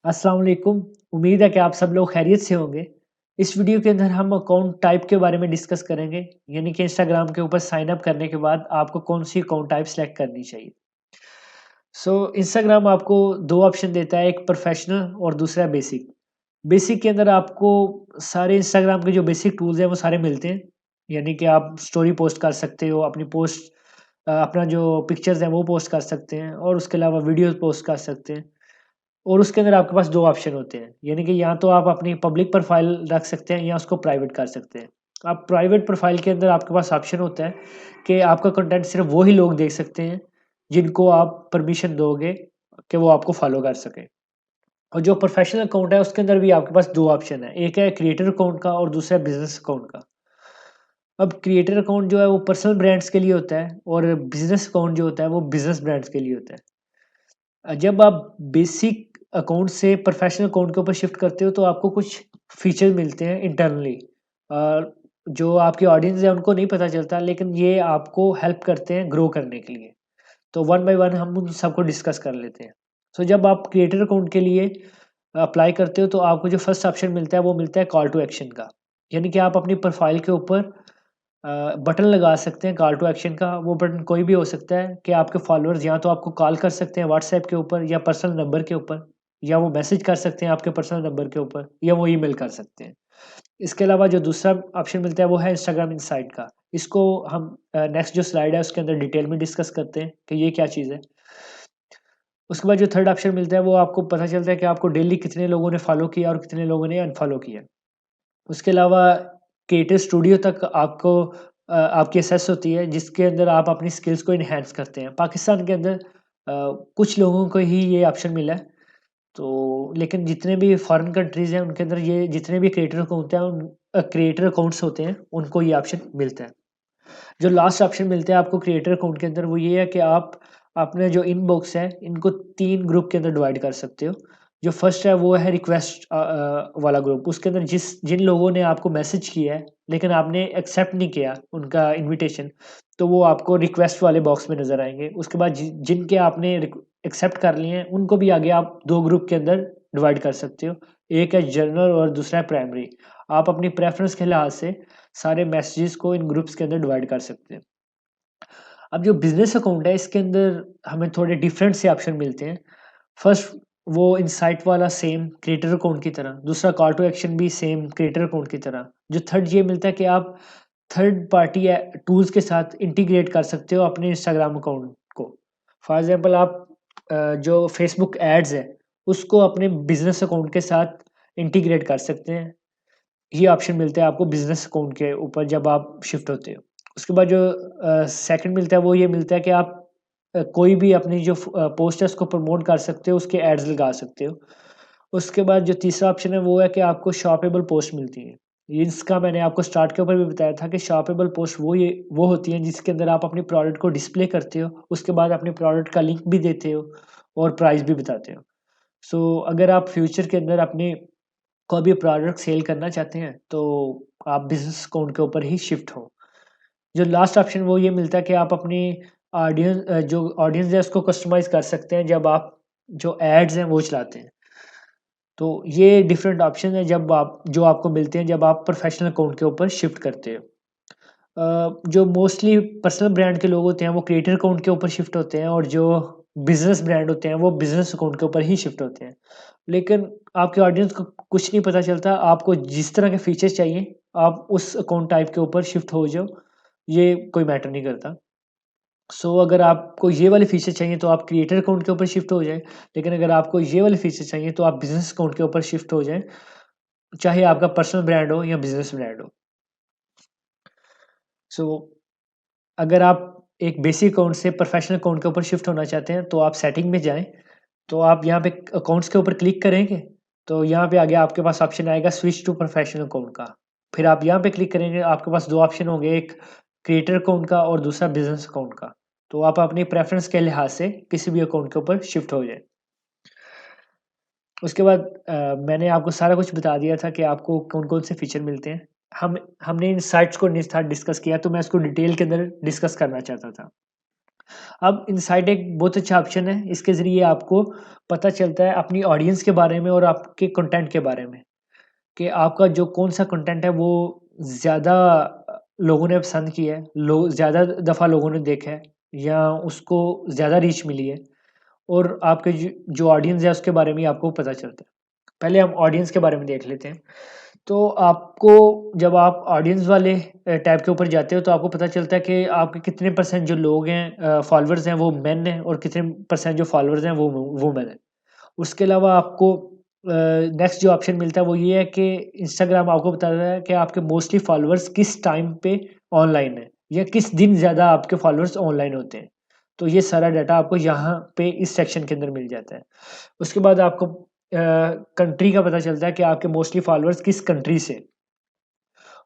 अस्सलाम वालेकुम। उम्मीद है कि आप सब लोग खैरियत से होंगे। इस वीडियो के अंदर हम अकाउंट टाइप के बारे में डिस्कस करेंगे, यानी कि इंस्टाग्राम के ऊपर साइन अप करने के बाद आपको कौन-सी अकाउंट टाइप सेलेक्ट करनी चाहिए। इंस्टाग्राम आपको 2 ऑप्शन देता है, एक प्रोफेशनल और दूसरा बेसिक। बेसिक के अंदर आपको सारे इंस्टाग्राम के जो बेसिक टूल्स हैं वो सारे मिलते हैं, यानी कि आप स्टोरी पोस्ट कर सकते हो, अपनी पोस्ट अपना जो पिक्चर्स हैं वो पोस्ट कर सकते हैं और उसके अलावा वीडियोज़ पोस्ट कर सकते हैं। और उसके अंदर आपके पास 2 ऑप्शन होते हैं, यानी कि या तो आप अपनी पब्लिक प्रोफ़ाइल रख सकते हैं या उसको प्राइवेट कर सकते हैं। आप प्राइवेट प्रोफ़ाइल के अंदर आपके पास ऑप्शन होता है कि आपका कंटेंट सिर्फ़ वो ही लोग देख सकते हैं, जिनको आप परमिशन दोगे कि वो आपको फ़ॉलो कर सकें। और जो प्रोफ़ेशनल अकाउंट है उसके अंदर भी आपके पास 2 ऑप्शन है, एक है क्रिएटर अकाउंट का और दूसरा है बिज़नेस अकाउंट का। अब क्रिएटर अकाउंट जो है वो पर्सनल ब्रांड्स के लिए होता है और बिज़नेस अकाउंट जो होता है वो बिज़नेस ब्रांड्स के लिए होता है। जब आप बेसिक अकाउंट से प्रोफेशनल अकाउंट के ऊपर शिफ्ट करते हो तो आपको कुछ फीचर मिलते हैं इंटरनली, जो आपकी ऑडियंस है उनको नहीं पता चलता, लेकिन ये आपको हेल्प करते हैं ग्रो करने के लिए। तो वन बाय वन हम उन सबको डिस्कस कर लेते हैं। जब आप क्रिएटर अकाउंट के लिए अप्लाई करते हो तो आपको जो फर्स्ट ऑप्शन मिलता है वो मिलता है कॉल टू एक्शन का, यानी कि आप अपनी प्रोफाइल के ऊपर बटन लगा सकते हैं कॉल टू एक्शन का। वो बटन कोई भी हो सकता है कि आपके फॉलोअर्स या तो आपको कॉल कर सकते हैं व्हाट्सएप के ऊपर या पर्सनल नंबर के ऊपर, या वो मैसेज कर सकते हैं आपके पर्सनल नंबर के ऊपर, या वो ईमेल कर सकते हैं। इसके अलावा जो दूसरा ऑप्शन मिलता है वो है इंस्टाग्राम इनसाइट का। इसको हम नेक्स्ट जो स्लाइड है उसके अंदर डिटेल में डिस्कस करते हैं कि ये क्या चीज़ है। उसके बाद जो थर्ड ऑप्शन मिलता है वो आपको पता चलता है कि आपको डेली कितने लोगों ने फॉलो किया और कितने लोगों ने अनफॉलो किया। उसके अलावा क्रिएटर स्टूडियो तक आपको आपकी एक्सेस होती है, जिसके अंदर आप अपनी स्किल्स को एनहांस करते हैं। पाकिस्तान के अंदर कुछ लोगों को ही ये ऑप्शन मिला है, तो लेकिन जितने भी फॉरेन कंट्रीज़ हैं उनके अंदर ये जितने भी क्रिएटर अकाउंट हैं क्रिएटर अकाउंट्स होते हैं उनको ये ऑप्शन मिलता है। जो लास्ट ऑप्शन मिलता है आपको क्रिएटर अकाउंट के अंदर वो ये है कि आप अपने जो इनबॉक्स है इनको 3 ग्रुप के अंदर डिवाइड कर सकते हो। जो फर्स्ट है वो है रिक्वेस्ट वाला ग्रुप, उसके अंदर जिन लोगों ने आपको मैसेज किया है लेकिन आपने एक्सेप्ट नहीं किया उनका इनविटेशन, तो वो आपको रिक्वेस्ट वाले बॉक्स में नज़र आएँगे। उसके बाद जिनके आपने एक्सेप्ट कर लिए हैं उनको भी आगे आप 2 ग्रुप के अंदर डिवाइड कर सकते हो। एक है जनरल और दूसरा है प्राइमरी। आप अपनी प्रेफ़रेंस के लिहाज़ से सारे मैसेजेस को इन ग्रुप्स के अंदर डिवाइड कर सकते हैं। अब जो बिज़नेस अकाउंट है इसके अंदर हमें थोड़े डिफरेंट से ऑप्शन मिलते हैं। फर्स्ट वो इनसाइट वाला सेम क्रिएटर अकाउंट की तरह, दूसरा कॉल टू एक्शन भी सेम क्रिएटर अकाउंट की तरह। जो थर्ड ये मिलता है कि आप थर्ड पार्टी टूल्स के साथ इंटीग्रेट कर सकते हो अपने इंस्टाग्राम अकाउंट को। फॉर एग्ज़ाम्पल आप जो फेसबुक एड्स है उसको अपने बिज़नेस अकाउंट के साथ इंटीग्रेट कर सकते हैं। ये ऑप्शन मिलता है आपको बिज़नेस अकाउंट के ऊपर जब आप शिफ्ट होते हो। उसके बाद जो सेकंड मिलता है वो ये मिलता है कि आप कोई भी अपनी जो पोस्ट है उसको प्रमोट कर सकते हो, उसके एड्स लगा सकते हो। उसके बाद जो तीसरा ऑप्शन है वो है कि आपको शॉपेबल पोस्ट मिलती हैं। इसका मैंने आपको स्टार्ट के ऊपर भी बताया था कि शॉपेबल पोस्ट वो होती हैं जिसके अंदर आप अपने प्रोडक्ट को डिस्प्ले करते हो, उसके बाद अपने प्रोडक्ट का लिंक भी देते हो और प्राइस भी बताते हो। अगर आप फ्यूचर के अंदर अपने कोई भी प्रोडक्ट सेल करना चाहते हैं, तो आप बिज़नेस अकाउंट के ऊपर ही शिफ्ट हो। जो लास्ट ऑप्शन वो ये मिलता है कि आप अपनी जो ऑडियंस है उसको कस्टमाइज़ कर सकते हैं जब आप जो एड्स हैं वो चलाते हैं। तो ये डिफरेंट ऑप्शन है जब आप जो आपको मिलते हैं जब आप प्रोफेशनल अकाउंट के ऊपर शिफ्ट करते हो। जो मोस्टली पर्सनल ब्रांड के लोग होते हैं वो क्रिएटर अकाउंट के ऊपर शिफ्ट होते हैं और जो बिज़नेस ब्रांड होते हैं वो बिज़नेस अकाउंट के ऊपर ही शिफ्ट होते हैं। लेकिन आपके ऑडियंस को कुछ नहीं पता चलता, आपको जिस तरह के फीचर्स चाहिए आप उस अकाउंट टाइप के ऊपर शिफ्ट हो जाओ, ये कोई मैटर नहीं करता। अगर आपको ये वाले फीचर चाहिए तो आप क्रिएटर अकाउंट के ऊपर शिफ्ट हो जाएँ, लेकिन अगर आपको ये वाले फीचर चाहिए तो आप बिज़नेस अकाउंट के ऊपर शिफ्ट हो जाएँ, चाहे आपका पर्सनल ब्रांड हो या बिज़नेस ब्रांड हो। सो अगर आप एक बेसिक अकाउंट से प्रोफेशनल अकाउंट के ऊपर शिफ्ट होना चाहते हैं, तो आप सेटिंग में जाएँ, तो आप यहाँ पे अकाउंट्स के ऊपर क्लिक करेंगे, तो यहाँ पे आगे आपके पास ऑप्शन आएगा स्विच टू प्रोफेशनल अकाउंट का। फिर आप यहाँ पे क्लिक करेंगे, आपके पास 2 ऑप्शन होंगे, एक क्रिएटर अकाउंट का और दूसरा बिज़नेस अकाउंट का। तो आप अपनी प्रेफ़रेंस के लिहाज़ से किसी भी अकाउंट के ऊपर शिफ्ट हो जाएँ। उसके बाद मैंने आपको सारा कुछ बता दिया था कि आपको कौन-कौन से फीचर मिलते हैं। हमने इन साइट्स को नहीं था डिस्कस किया, तो मैं इसको डिटेल के अंदर डिस्कस करना चाहता था। अब इनसाइट एक बहुत अच्छा ऑप्शन है, इसके ज़रिए आपको पता चलता है अपनी ऑडियंस के बारे में और आपके कंटेंट के बारे में, कि आपका जो कौन-सा कंटेंट है वो ज़्यादा लोगों ने पसंद किया है, ज़्यादा दफ़ा लोगों ने देखा है या उसको ज़्यादा रीच मिली है और आपके जो ऑडियंस है उसके बारे में आपको पता चलता है। पहले हम ऑडियंस के बारे में देख लेते हैं। तो आपको जब आप ऑडियंस वाले टैब के ऊपर जाते हो तो आपको पता चलता है कि आपके कितने परसेंट जो लोग हैं फॉलोअर्स हैं वो मेन हैं और कितने परसेंट जो फॉलोअर्स हैं वो वुमेन हैं। उसके अलावा आपको नेक्स्ट जो ऑप्शन मिलता है वो ये है कि इंस्टाग्राम आपको बताता है कि आपके मोस्टली फॉलोअर्स किस टाइम पे ऑनलाइन है या किस दिन ज़्यादा आपके फॉलोअर्स ऑनलाइन होते हैं। तो ये सारा डाटा आपको यहाँ पे इस सेक्शन के अंदर मिल जाता है। उसके बाद आपको कंट्री का पता चलता है कि आपके मोस्टली फॉलोअर्स किस कंट्री से।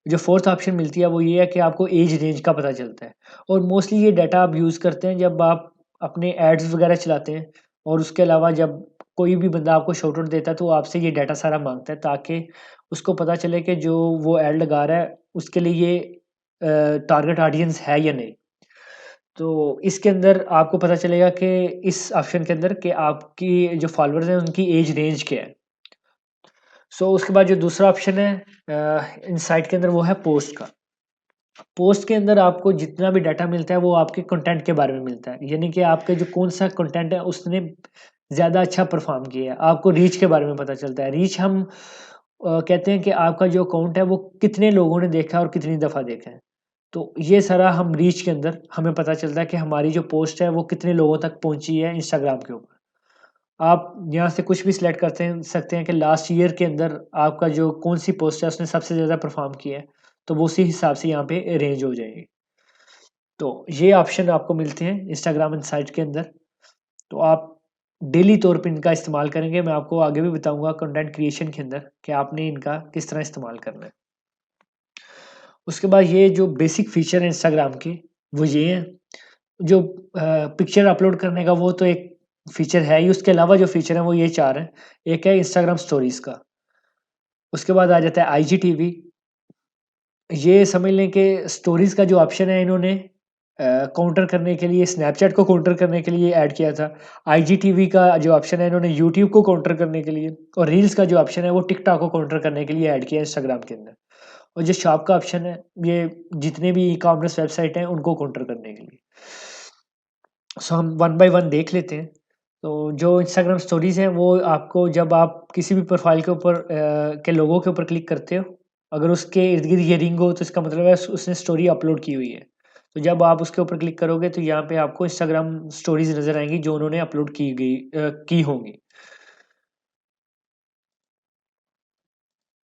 जो फोर्थ ऑप्शन मिलती है वो ये है कि आपको एज रेंज का पता चलता है और मोस्टली ये डाटा आप यूज़ करते हैं जब आप अपने एड्स वगैरह चलाते हैं और उसके अलावा जब कोई भी बंदा आपको शॉर्ट आउट देता है तो वो आपसे ये डाटा सारा मांगता है ताकि उसको पता चले कि जो वो एड लगा रहा है उसके लिए ये टारगेट ऑडियंस है या नहीं। तो इसके अंदर आपको पता चलेगा कि इस ऑप्शन के अंदर कि आपकी जो फॉलोअर्स हैं उनकी एज रेंज क्या है। सो उसके बाद जो दूसरा ऑप्शन है इनसाइट के अंदर वो है पोस्ट का। पोस्ट के अंदर आपको जितना भी डाटा मिलता है वो आपके कंटेंट के बारे में मिलता है, यानी कि आपके जो कौन सा कंटेंट है उसने ज़्यादा अच्छा परफॉर्म किया है। आपको रीच के बारे में पता चलता है। रीच हम कहते हैं कि आपका जो अकाउंट है वो कितने लोगों ने देखा है और कितनी दफ़ा देखा है। तो ये सारा हम रीच के अंदर हमें पता चलता है कि हमारी जो पोस्ट है वो कितने लोगों तक पहुँची है इंस्टाग्राम के ऊपर। आप यहाँ से कुछ भी सिलेक्ट करते हैं सकते हैं कि लास्ट ईयर के अंदर आपका जो कौन-सी पोस्ट है उसने सबसे ज़्यादा परफ़ॉर्म किया है, तो वो उसी हिसाब से यहाँ पे रेंज हो जाएगी। तो ये ऑप्शन आपको मिलते हैं इंस्टाग्राम इनसाइट के अंदर, तो आप डेली तौर पे इनका इस्तेमाल करेंगे। मैं आपको आगे भी बताऊँगा कंटेंट क्रिएशन के अंदर कि आपने इनका किस तरह इस्तेमाल करना है। उसके बाद ये जो बेसिक फीचर है इंस्टाग्राम के, वो ये हैं, जो पिक्चर अपलोड करने का वो तो एक फीचर है ही, उसके अलावा जो फीचर है वो ये 4 हैं। एक है इंस्टाग्राम स्टोरीज़ का, उसके बाद आ जाता है आईजीटीवी। ये समझ लें कि स्टोरीज़ का जो ऑप्शन है इन्होंने काउंटर करने के लिए स्नैपचैट को काउंटर करने के लिए ऐड किया था। आईजीटीवी का जो ऑप्शन है इन्होंने यूट्यूब को काउंटर करने के लिए और रील्स का जो ऑप्शन है वो टिकटॉक को काउंटर करने के लिए ऐड किया है इंस्टाग्राम के अंदर। और जो शॉप का ऑप्शन है ये जितने भी ई-कॉमर्स वेबसाइट हैं उनको काउंटर करने के लिए। सो हम वन बाय वन देख लेते हैं। तो जो इंस्टाग्राम स्टोरीज़ हैं वो आपको जब आप किसी भी प्रोफ़ाइल के ऊपर के लोगो के ऊपर क्लिक करते हो, अगर उसके इर्द-गिर्द ये रिंग हो तो इसका मतलब है उसने स्टोरी अपलोड की हुई है। तो जब आप उसके ऊपर क्लिक करोगे तो यहाँ पे आपको इंस्टाग्राम स्टोरीज़ नज़र आएँगी जो उन्होंने अपलोड की होंगी।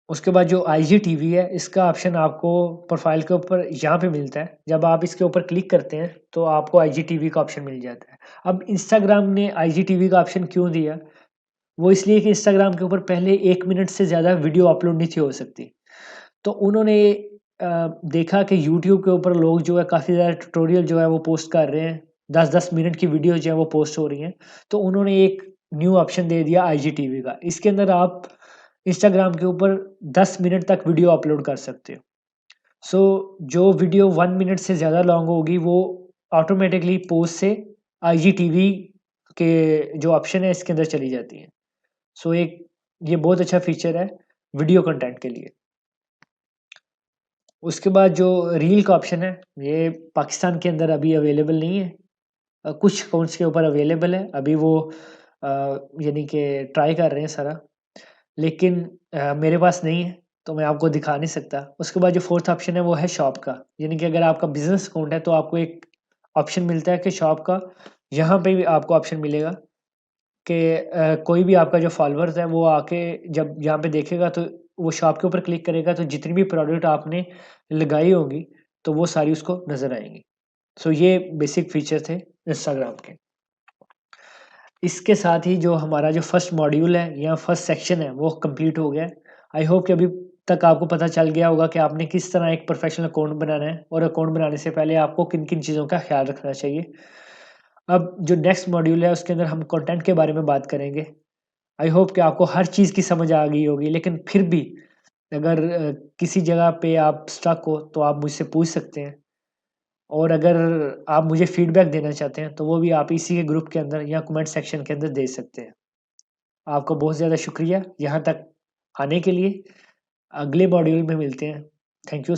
उसके बाद जो आईजीटीवी है, इसका ऑप्शन आपको प्रोफ़ाइल के ऊपर यहाँ पे मिलता है। जब आप इसके ऊपर क्लिक करते हैं, तो आपको आईजीटीवी का ऑप्शन मिल जाता है। अब इंस्टाग्राम ने आईजीटीवी का ऑप्शन क्यों दिया? वो इसलिए कि इंस्टाग्राम के ऊपर पहले 1 मिनट से ज़्यादा वीडियो अपलोड नहीं थी हो सकती। तो उन्होंने देखा कि यूट्यूब के ऊपर लोग जो है काफ़ी ज़्यादा ट्यूटोरियल जो है वो पोस्ट कर रहे हैं। 10-10 मिनट की वीडियो जो है वो पोस्ट हो रही हैं। तो उन्होंने एक न्यू ऑप्शन दे दिया आईजीटीवी का। इसके अंदर आप इंस्टाग्राम के ऊपर 10 मिनट तक वीडियो अपलोड कर सकते हो। सो जो वीडियो 1 मिनट से ज़्यादा लॉन्ग होगी वो ऑटोमैटिकली पोस्ट से आईजीटीवी के जो ऑप्शन है इसके अंदर चली जाती है। सो एक ये बहुत अच्छा फीचर है वीडियो कंटेंट के लिए। उसके बाद जो रील का ऑप्शन है, ये पाकिस्तान के अंदर अभी अवेलेबल नहीं है। कुछ अकाउंट्स के ऊपर अवेलेबल है। अभी वो अ, यानी कि ट्राई कर रहे हैं सारा, लेकिन मेरे पास नहीं है, तो मैं आपको दिखा नहीं सकता। उसके बाद जो 4th ऑप्शन है वो है शॉप का, यानी कि अगर आपका बिज़नेस अकाउंट है तो आपको एक ऑप्शन मिलता है कि शॉप का, यहाँ पे भी आपको ऑप्शन मिलेगा कि कोई भी आपका जो फॉलोअर्स है वो आके जब यहाँ पे देखेगा तो वो शॉप के ऊपर क्लिक करेगा तो जितनी भी प्रोडक्ट आपने लगाई होंगी तो वो सारी उसको नज़र आएँगी। सो ये बेसिक फीचर थे इंस्टाग्राम के। इसके साथ ही जो हमारा जो फर्स्ट मॉड्यूल है या फर्स्ट सेक्शन है वो कंप्लीट हो गया है। आई होप कि अभी तक आपको पता चल गया होगा कि आपने किस तरह एक प्रोफेशनल अकाउंट बनाना है और अकाउंट बनाने से पहले आपको किन-किन चीज़ों का ख़्याल रखना चाहिए। अब जो नेक्स्ट मॉड्यूल है उसके अंदर हम कंटेंट के बारे में बात करेंगे। आई होप कि आपको हर चीज़ की समझ आ गई होगी, लेकिन फिर भी अगर किसी जगह पे आप स्टक हो तो आप मुझसे पूछ सकते हैं। और अगर आप मुझे फीडबैक देना चाहते हैं, तो वो भी आप इसी के ग्रुप के अंदर या कमेंट सेक्शन के अंदर दे सकते हैं। आपका बहुत ज़्यादा शुक्रिया यहाँ तक आने के लिए। अगले मॉड्यूल में मिलते हैं। Thank you.